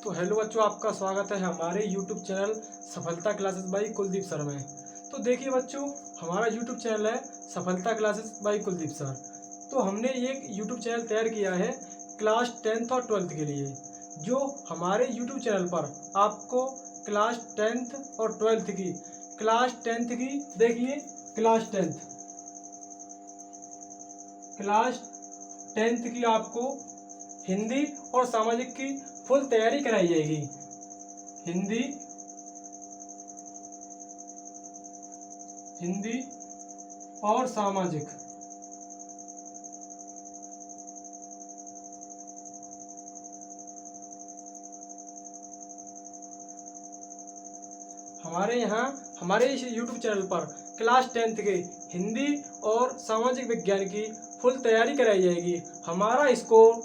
तो हेलो बच्चों, आपका स्वागत है हमारे यूट्यूब चैनल सफलता क्लासेस बाई कुलदीप सर में। तो देखिए बच्चों, हमारा यूट्यूब चैनल है सफलता क्लासेस बाई कुलदीप सर। तो हमने एक यूट्यूब चैनल तैयार किया है क्लास 10th और 12th के लिए। जो हमारे यूट्यूब चैनल पर आपको क्लास 10th और 12th की देखिए क्लास 10th की आपको हिंदी और सामाजिक की फुल तैयारी कराई जाएगी। हिंदी और सामाजिक हमारे इस यूट्यूब चैनल पर क्लास 10th के हिंदी और सामाजिक विज्ञान की फुल तैयारी कराई जाएगी। हमारा स्कोर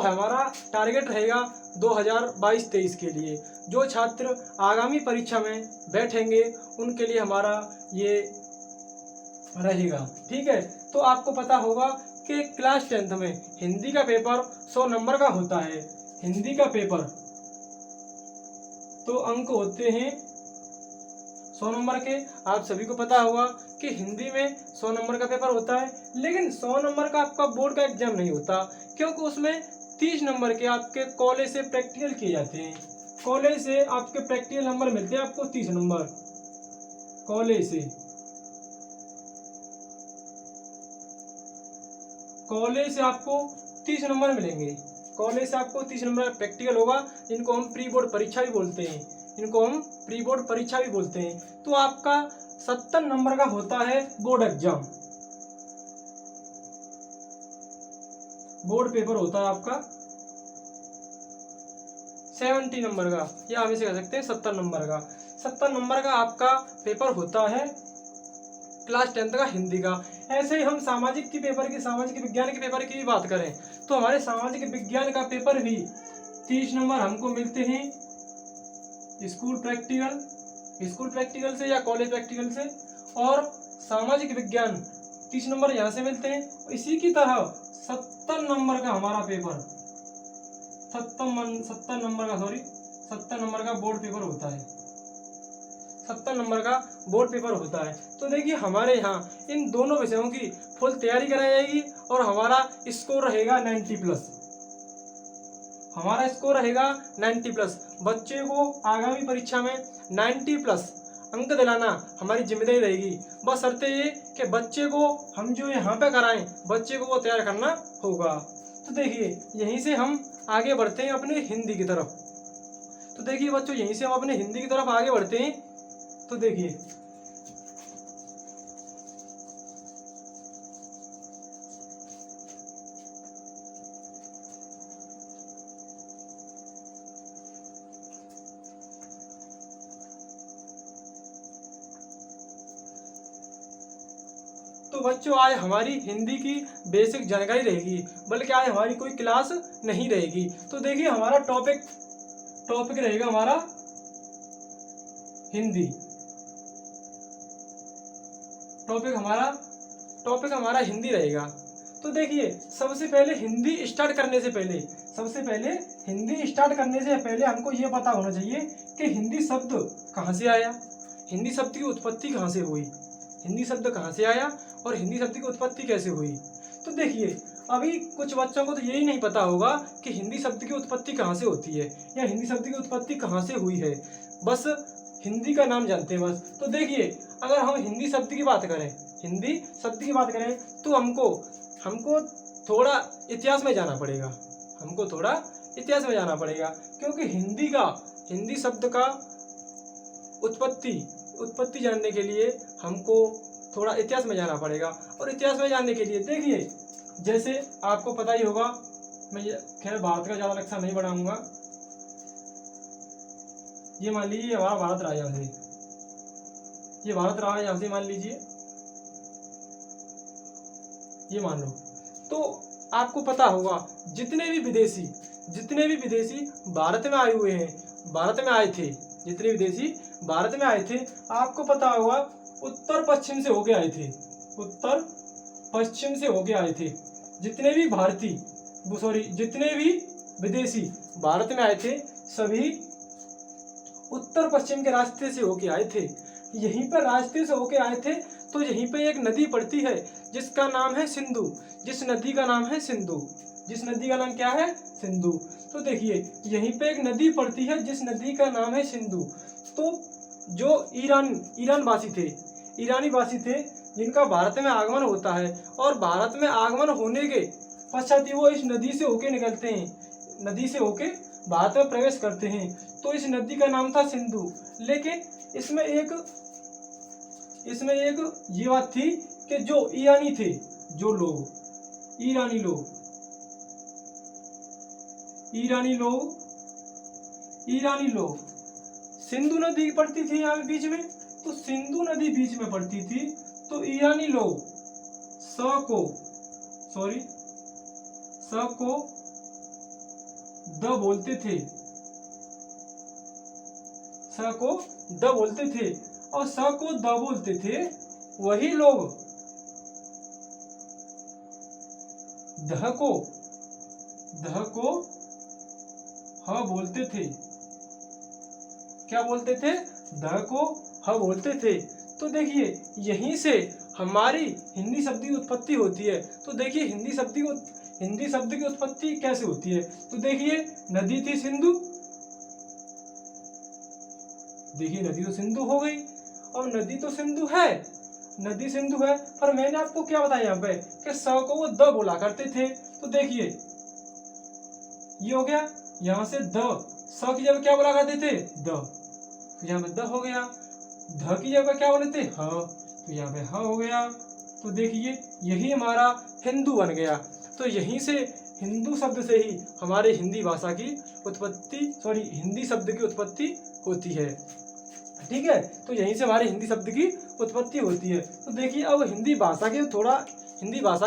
हमारा टारगेट रहेगा 2022-23 के लिए। जो छात्र आगामी परीक्षा में बैठेंगे उनके लिए हमारा ये रहेगा, ठीक है। तो आपको पता होगा कि क्लास 10th में हिंदी का पेपर 100 नंबर का होता है। हिंदी का पेपर तो अंक होते हैं 100 नंबर के। आप सभी को पता होगा कि हिंदी में 100 नंबर का पेपर होता है, लेकिन 100 नंबर का आपका बोर्ड का एग्जाम नहीं होता, क्योंकि उसमें 30 नंबर के आपके कॉलेज से प्रैक्टिकल किए जाते हैं। कॉलेज से आपके प्रैक्टिकल नंबर मिलते हैं आपको 30 नंबर। कॉलेज से आपको 30 नंबर मिलेंगे। कॉलेज से आपको 30 नंबर प्रैक्टिकल होगा, जिनको हम प्री बोर्ड परीक्षा भी बोलते हैं। तो आपका 70 नंबर का होता है बोर्ड एग्जाम। बोर्ड पेपर होता है आपका 70 नंबर का, या हम इसे कह सकते हैं 70 नंबर का। 70 नंबर का आपका पेपर होता है क्लास 10th का हिंदी का। ऐसे ही हम सामाजिक विज्ञान के पेपर की भी बात करें तो हमारे सामाजिक विज्ञान का पेपर भी 30 नंबर हमको मिलते हैं स्कूल प्रैक्टिकल से या कॉलेज प्रैक्टिकल से, और सामाजिक विज्ञान 30 नंबर यहाँ से मिलते हैं। इसी की तरह 70 नंबर का हमारा पेपर 70 नंबर का बोर्ड पेपर होता है। 70 नंबर का बोर्ड पेपर होता है। तो देखिए, हमारे यहाँ इन दोनों विषयों की फुल तैयारी कराई जाएगी और हमारा स्कोर रहेगा 90+। हमारा स्कोर रहेगा 90+। बच्चे को आगामी परीक्षा में 90+ अंक दिलाना हमारी जिम्मेदारी रहेगी। बस शर्त ये कि बच्चे को हम जो यहाँ पे कराएं, बच्चे को वो तैयार करना होगा। तो देखिए, यहीं से हम आगे बढ़ते हैं अपने हिंदी की तरफ। तो देखिए बच्चों, यहीं से हम अपने हिंदी की तरफ आगे बढ़ते हैं। तो देखिए, तो बच्चों आज हमारी हिंदी की बेसिक जानकारी रहेगी, बल्कि आज हमारी कोई क्लास नहीं रहेगी। तो देखिए, हमारा टॉपिक रहेगा हमारा हिंदी। टॉपिक हमारा हिंदी रहेगा। तो देखिए, सबसे पहले हिंदी स्टार्ट करने से पहले हमको ये पता होना चाहिए कि हिंदी शब्द कहाँ से आया, हिंदी शब्द की उत्पत्ति कहाँ से हुई, हिंदी शब्द कहाँ से आया और हिंदी शब्द की उत्पत्ति कैसे हुई। तो देखिए, अभी कुछ बच्चों को तो यही नहीं पता होगा कि हिंदी शब्द की उत्पत्ति कहाँ से होती है या हिंदी शब्द की उत्पत्ति कहाँ से हुई है। बस हिंदी का नाम जानते हैं बस। तो देखिए, अगर हम हिंदी शब्द की बात करें तो हमको थोड़ा इतिहास में जाना पड़ेगा। क्योंकि हिंदी शब्द का उत्पत्ति जानने के लिए हमको थोड़ा इतिहास में जाना पड़ेगा। और इतिहास में जानने के लिए देखिए, जैसे आपको पता ही होगा, मैं खैर भारत का ज़्यादा लेक्चर नहीं बढ़ाऊंगा। ये मान लीजिए हमारा भारत रहा यहाँ से, मान लीजिए, ये मान लो। तो आपको पता होगा जितने भी विदेशी भारत में आए थे, आपको पता होगा उत्तर पश्चिम से होके आए थे। जितने भी विदेशी भारत में आए थे सभी उत्तर पश्चिम के रास्ते से होके आए थे। यहीं पर रास्ते से होके आए थे तो यहीं पे एक नदी पड़ती है जिसका नाम है सिंधु। जिस नदी का नाम है सिंधु, जिस नदी का नाम क्या है? सिंधु। तो देखिए यहीं पे एक नदी पड़ती है जिस नदी का नाम है सिंधु। तो जो ईरानवासी थे, ईरानी वासी थे, जिनका भारत में आगमन होता है और भारत में आगमन होने के पश्चात वो इस नदी से होके निकलते हैं, नदी से होके भारत में प्रवेश करते हैं। तो इस नदी का नाम था सिंधु। लेकिन इसमें एक ये बात थी कि जो ईरानी थे, जो लोग ईरानी लोग सिंधु नदी पड़ती थी यहाँ बीच में, तो सिंधु नदी बीच में पड़ती थी। तो ईरानी लोग स को द बोलते थे, स को द बोलते थे और स को द बोलते थे। वही लोग दह को ह बोलते थे। क्या बोलते थे? दह को ह बोलते थे। तो देखिए यहीं से हमारी हिंदी शब्द की उत्पत्ति होती है। तो देखिए हिंदी शब्द की उत्पत्ति कैसे होती है? तो देखिए नदी थी सिंधु, देखिए नदी तो सिंधु हो गई। और नदी तो सिंधु है, पर मैंने आपको क्या बताया यहाँ पे कि स को वो द बोला करते थे। तो देखिए ये हो गया, यहाँ से द, स की जगह क्या बोला करते थे? द, तो यहाँ पे द हो गया। ध की जगह क्या बोले थे? ह, तो यहाँ पे ह हो गया। तो देखिए यही हमारा हिंदू बन गया। तो यहीं से हिंदू शब्द से ही हमारे हिंदी भाषा की हिंदी शब्द की उत्पत्ति होती है। ठीक है, तो यहीं से हमारे हिंदी शब्द की उत्पत्ति होती है। तो देखिए अब हिंदी भाषा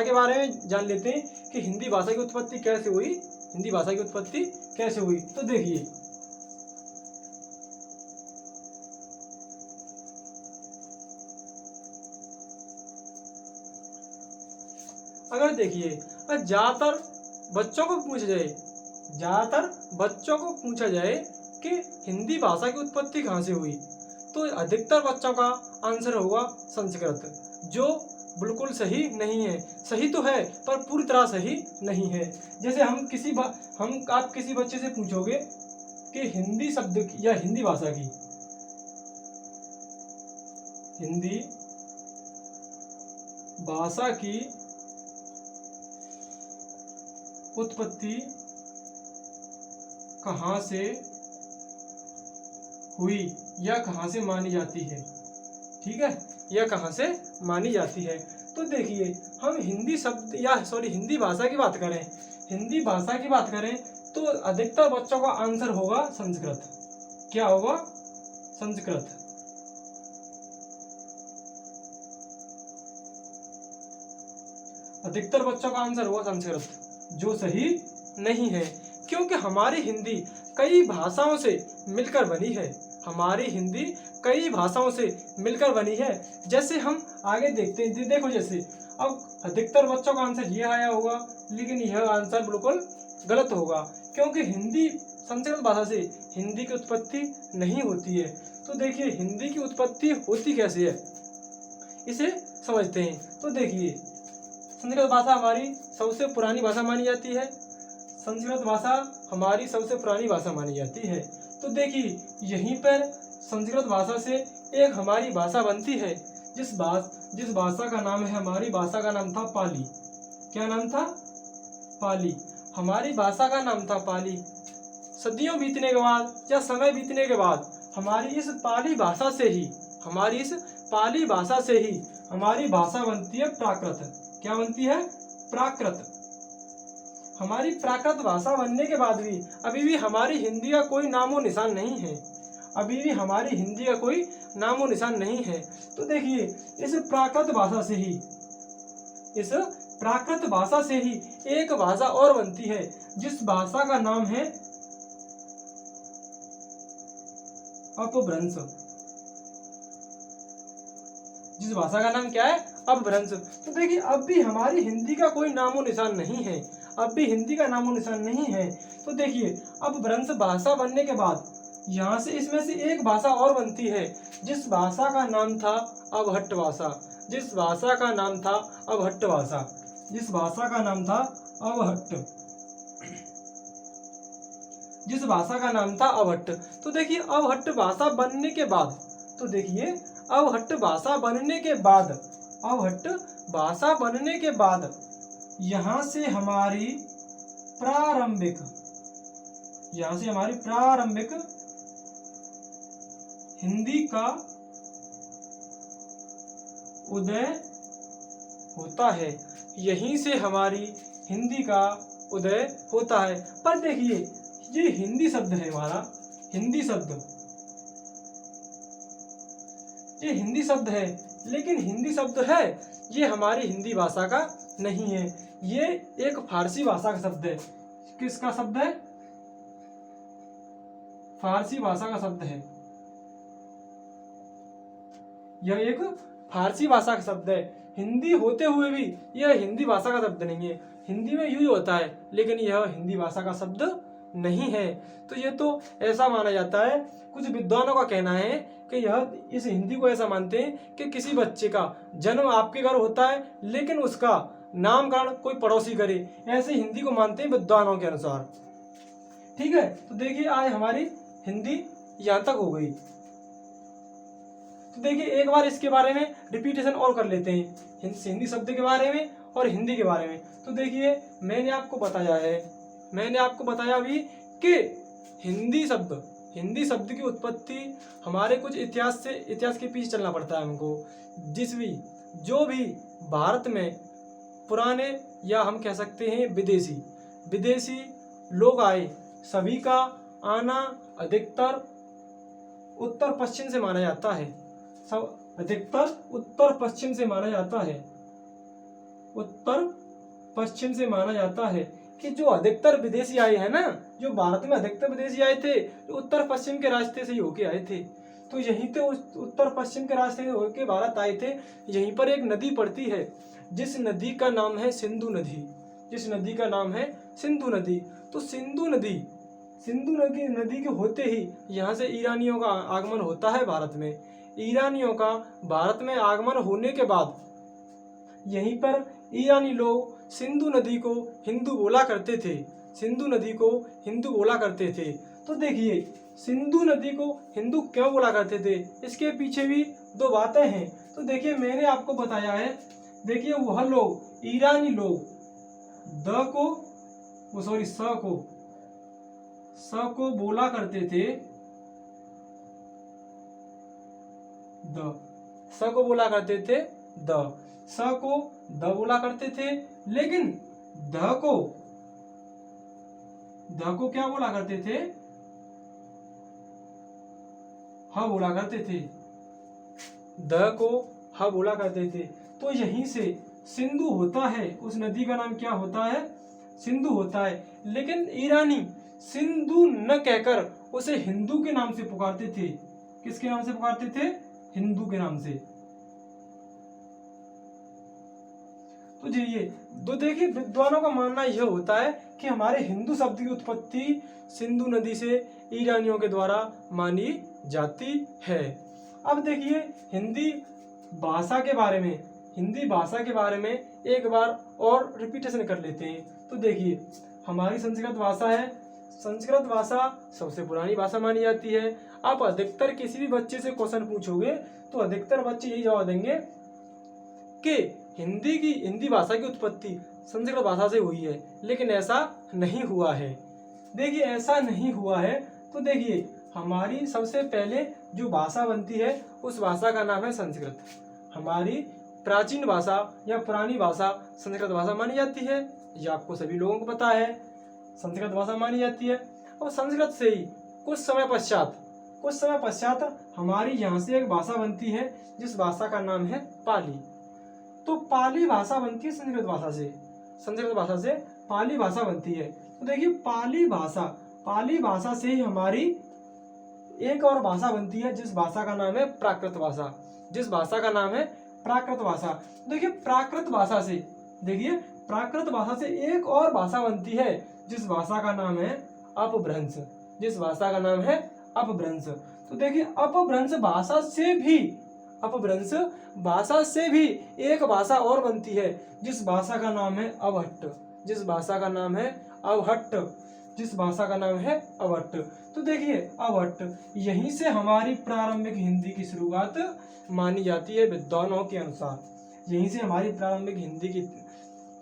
के बारे में जान लेते हैं कि हिंदी भाषा की उत्पत्ति कैसे हुई। तो देखिए अगर ज्यादातर बच्चों को पूछा जाए कि हिंदी भाषा की उत्पत्ति कहाँ से हुई, तो अधिकतर बच्चों का आंसर होगा संस्कृत, जो बिल्कुल सही नहीं है। सही तो है पर पूरी तरह सही नहीं है। जैसे आप किसी बच्चे से पूछोगे कि हिंदी भाषा की उत्पत्ति कहाँ से हुई या कहाँ से मानी जाती है, ठीक है, या कहाँ से मानी जाती है। तो देखिए हम हिंदी भाषा की बात करें तो अधिकतर बच्चों का आंसर होगा संस्कृत। क्या होगा? संस्कृत। अधिकतर बच्चों का आंसर होगा संस्कृत, जो सही नहीं है, क्योंकि हमारी हिंदी कई भाषाओं से मिलकर बनी है। जैसे हम आगे देखते हैं, देखो जैसे अब अधिकतर बच्चों का आंसर ये आया होगा, लेकिन यह आंसर बिल्कुल गलत होगा, क्योंकि संस्कृत भाषा से हिंदी की उत्पत्ति नहीं होती है। तो देखिए हिंदी की उत्पत्ति होती कैसे है, इसे समझते हैं। तो देखिए संस्कृत भाषा हमारी सबसे पुरानी भाषा मानी जाती है। तो देखिए यहीं पर संस्कृत भाषा से एक हमारी भाषा बनती है, जिस भाषा का नाम है, हमारी भाषा का नाम था पाली। क्या नाम था? पाली। हमारी भाषा का नाम था पाली। सदियों बीतने के बाद या समय बीतने के बाद हमारी इस पाली भाषा से ही हमारी भाषा बनती है प्राकृत। क्या बनती है? प्राकृत। हमारी प्राकृत भाषा बनने के बाद भी अभी भी हमारी हिंदी का कोई नामो निशान नहीं है। तो देखिए इस प्राकृत भाषा से ही एक भाषा और बनती है, जिस भाषा का नाम है अपभ्रंश। जिस भाषा का नाम क्या है? अपभ्रंश। तो देखिए अब भी हमारी हिंदी का कोई नामो निशान नहीं है, तो देखिए अब भ्रंश भाषा बनने के बाद यहाँ से इसमें से एक भाषा और बनती है, जिस भाषा का नाम था अवहट्ट भाषा। जिस भाषा का नाम था अवहट्ट भाषा। जिस भाषा का नाम था अवहट्ट। जिस भाषा का नाम था अवहट्ट। तो देखिए अवहट्ट भाषा बनने के बाद, तो देखिए अवहट्ट भाषा बनने के बाद, अवहट्ट भाषा बनने के बाद यहाँ से हमारी प्रारंभिक, यहाँ से हमारी प्रारंभिक हिंदी का उदय होता है। यहीं से हमारी हिंदी का उदय होता है। पर देखिए ये हिंदी शब्द है हमारा, हिंदी शब्द, ये हिंदी शब्द है, लेकिन हिंदी शब्द है ये हमारी हिंदी भाषा का नहीं है, ये एक फारसी भाषा का शब्द है। किसका शब्द है? फारसी भाषा का शब्द है। यह एक फारसी भाषा का शब्द है। हिंदी होते हुए भी यह हिंदी भाषा का शब्द नहीं है। हिंदी में यूं होता है, लेकिन यह हिंदी भाषा का शब्द नहीं है। तो ये तो ऐसा माना जाता है, कुछ विद्वानों का कहना है कि यह इस हिंदी को ऐसा मानते हैं कि किसी बच्चे का जन्म आपके घर होता है, लेकिन उसका नामकरण कोई पड़ोसी करे, ऐसे हिंदी को मानते हैं विद्वानों के अनुसार। ठीक है, तो देखिए आज हमारी हिंदी यहाँ तक हो गई। तो देखिए एक बार इसके बारे में रिपीटेशन और कर लेते हैं, हिंदी शब्द के बारे में और हिंदी के बारे में। तो देखिए मैंने आपको बताया भी कि हिंदी शब्द की उत्पत्ति हमारे कुछ इतिहास के पीछे चलना पड़ता है हमको। जो भी भारत में पुराने या हम कह सकते हैं विदेशी लोग आए, सभी का आना अधिकतर उत्तर पश्चिम से माना जाता है। सब अधिकतर उत्तर पश्चिम से माना जाता है। उत्तर पश्चिम से माना जाता है कि जो अधिकतर विदेशी आए हैं ना, जो भारत में अधिकतर विदेशी आए थे, जो उत्तर पश्चिम के रास्ते से ही होके आए थे। तो यहीं पे उत्तर पश्चिम के रास्ते से होके भारत आए थे। यहीं पर एक नदी पड़ती है, जिस नदी का नाम है सिंधु नदी। जिस नदी का नाम है सिंधु नदी। तो सिंधु नदी के होते ही यहाँ से ईरानियों का आगमन होता है भारत में। ईरानियों का भारत में आगमन होने के बाद यहीं पर ईरानी लोग सिंधु नदी को हिंदू बोला करते थे। सिंधु नदी को हिंदू बोला करते थे। तो देखिए सिंधु नदी को हिंदू क्यों बोला करते थे, इसके पीछे भी दो बातें हैं। तो देखिए मैंने आपको बताया है, देखिए वह लोग ईरानी लोग स को बोला करते थे, स को बोला करते थे स को द बोला करते थे, लेकिन ध को क्या बोला करते थे? ह बोला करते थे। द को ह बोला करते थे। तो यहीं से सिंधु होता है, उस नदी का नाम क्या होता है? सिंधु होता है। लेकिन ईरानी सिंधु न कहकर उसे हिंदू के नाम से पुकारते थे। किसके नाम से पुकारते थे? हिंदू के नाम से। तो देखिए विद्वानों का मानना यह होता है कि हमारे हिंदू शब्द की उत्पत्ति सिंधु नदी से ईरानियों के द्वारा मानी जाती है। अब देखिए हिंदी भाषा के बारे में एक बार और रिपीटेशन कर लेते हैं। तो देखिए हमारी संस्कृत भाषा है। संस्कृत भाषा सबसे पुरानी भाषा मानी जाती है। आप अधिकतर किसी भी बच्चे से क्वेश्चन पूछोगे तो अधिकतर बच्चे यही जवाब देंगे कि हिंदी भाषा की उत्पत्ति संस्कृत भाषा से हुई है, लेकिन ऐसा नहीं हुआ है। देखिए ऐसा नहीं हुआ है। तो देखिए हमारी सबसे पहले जो भाषा बनती है उस भाषा का नाम है संस्कृत। हमारी प्राचीन भाषा या पुरानी भाषा संस्कृत भाषा मानी जाती है। ये आपको सभी लोगों को पता है, संस्कृत भाषा मानी जाती है। और संस्कृत से ही कुछ समय पश्चात हमारी यहाँ से एक भाषा बनती है, जिस भाषा का नाम है पाली। तो पाली भाषा बनती है संस्कृत भाषा से पाली भाषा बनती है। तो देखिए पाली भाषा से ही हमारी एक और भाषा बनती है, जिस भाषा का नाम है प्राकृत भाषा। देखिए प्राकृत भाषा से एक और भाषा बनती है, जिस भाषा का नाम है अपभ्रंश, जिस भाषा का नाम है अपभ्रंश। तो देखिए अपभ्रंश भाषा से भी एक भाषा और बनती है, जिस भाषा का नाम है अवहट्ट, जिस भाषा का नाम है अवहट्ट। तो देखिए अवहट्ट, यहीं से हमारी प्रारंभिक हिंदी की शुरुआत मानी जाती है विद्वानों के अनुसार, यहीं से हमारी प्रारंभिक हिंदी की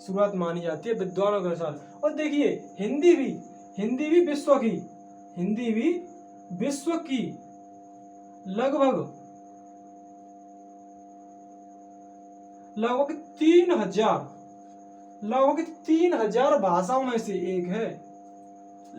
शुरुआत मानी जाती है विद्वानों के अनुसार। और देखिए हिंदी भी विश्व की लगभग 3000 भाषाओं में से एक है।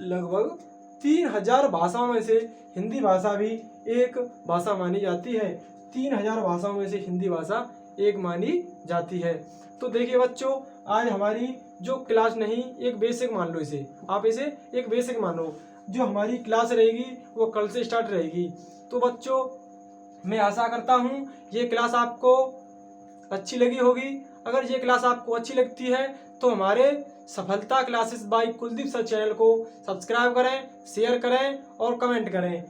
लगभग 3000 भाषाओं में से हिंदी भाषा भी एक भाषा मानी जाती है। 3000 भाषाओं में से हिंदी भाषा एक मानी जाती है। तो देखिए बच्चों, आज हमारी जो क्लास नहीं, एक बेसिक मान लो इसे, आप इसे एक बेसिक मानो, जो हमारी क्लास रहेगी वो कल से स्टार्ट रहेगी। तो बच्चों मैं आशा करता हूँ ये क्लास आपको अच्छी लगी होगी। अगर ये क्लास आपको अच्छी लगती है तो हमारे सफलता classes bye Kuldeep sir channel को सब्सक्राइब करें, शेयर करें और कमेंट करें,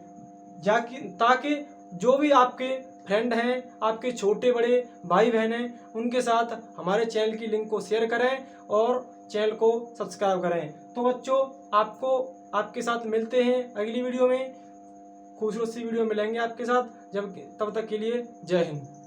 ताकि जो भी आपके फ्रेंड हैं, आपके छोटे बड़े भाई बहन हैं, उनके साथ हमारे चैनल की लिंक को शेयर करें और चैनल को सब्सक्राइब करें। तो बच्चों आपके साथ मिलते हैं अगली वीडियो में, खूबसूरत सी वीडियो मिलेंगे आपके साथ। तब तक के लिए जय हिंद।